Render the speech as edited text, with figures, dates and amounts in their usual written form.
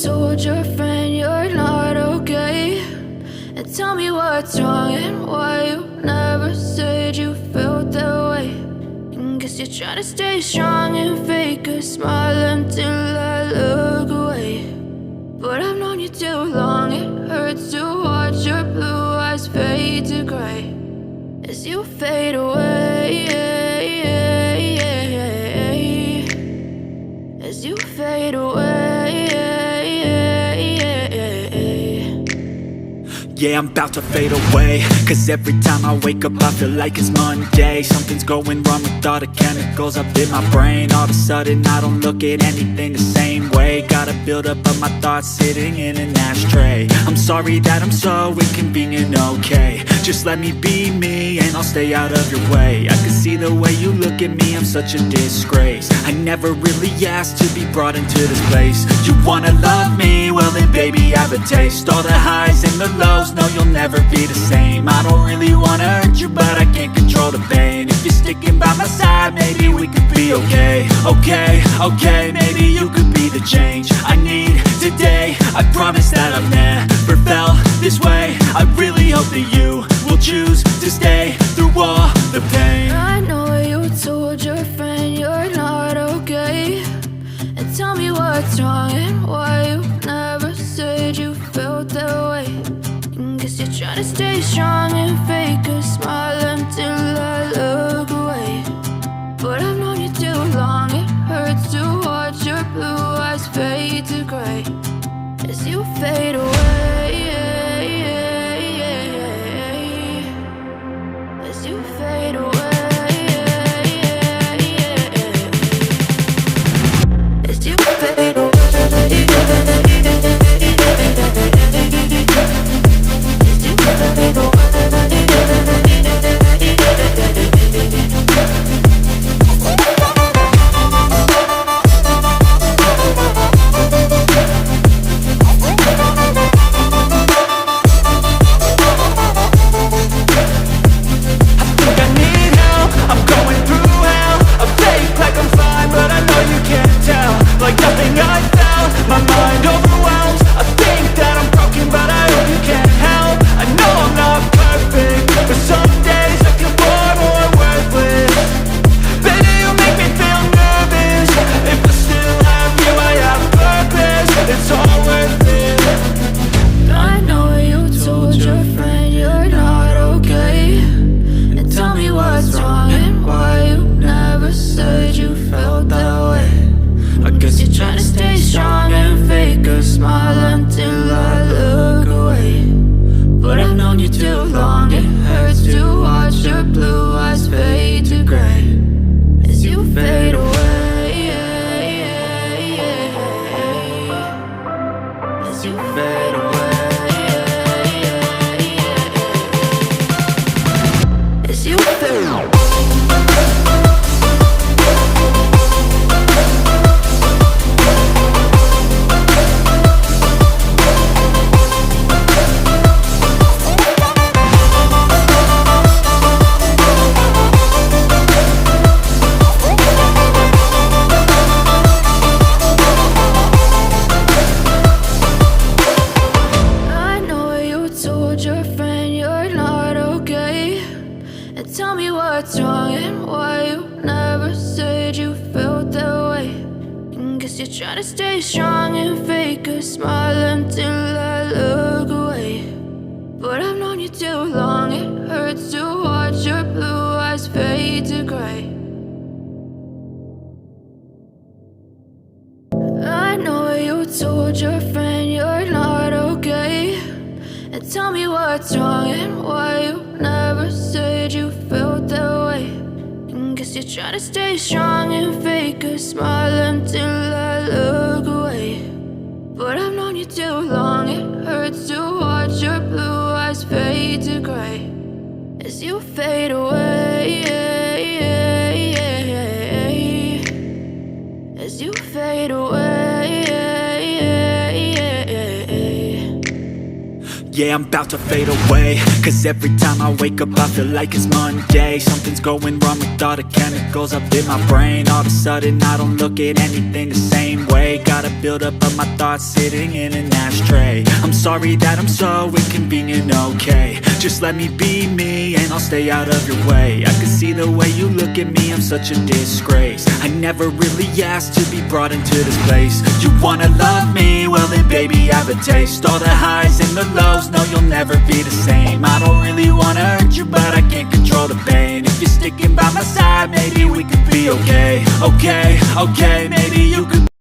told your friend you're not okay? And tell me what's wrong and why you never said you felt that way. And guess you're trying to stay strong and fake a smile until I look away. But I've known you too long, it hurts to watch your blue eyes fade to gray as you fade away, as you fade away. Yeah, I'm about to fade away, cause every time I wake up I feel like it's Monday. Something's going wrong with all the chemicals up in my brain. All of a sudden I don't look at anything the same way. Got a buildup of my thoughts sitting in an ashtray. I'm sorry that I'm so inconvenient, okay? Just let me be me and I'll stay out of your way. I can see the way you look at me, I'm such a disgrace. I never really asked to be brought into this place. You wanna love me? Well then baby I have a taste. All the highs and the lows, no, you'll never be the same. I don't really wanna hurt you, but I can't control the pain. If you're sticking by my side, maybe we could be okay. Okay, maybe you could be the change I need today. I promise that I've never felt this way. I really hope that you will choose to stay through all the pain. I know you told your friend you're not okay. And tell me what's wrong and why you never said you felt that way. Guess you're trying to stay strong and fake a smile until I look away. But I've known you too long, it hurts to watch your blue eyes fade to gray as you fade away, as you fade away, as you fade away. yeah, I'm about to fade away. Cause every time I wake up I feel like it's Monday. Something's going wrong with all the chemicals up in my brain. All of a sudden I don't look at anything the same way. Gotta build up of my thoughts sitting in an ashtray. I'm sorry that I'm so inconvenient, okay. Just let me be me and I'll stay out of your way. I can see the way you look at me, I'm such a disgrace. I never really asked to be brought into this place. You wanna love me? Well then baby, have a taste. All the highs and the lows, no you'll never be the same. I don't really wanna hurt you, but I can't control the pain. If you're sticking by my side, maybe we could be okay. Okay, maybe you could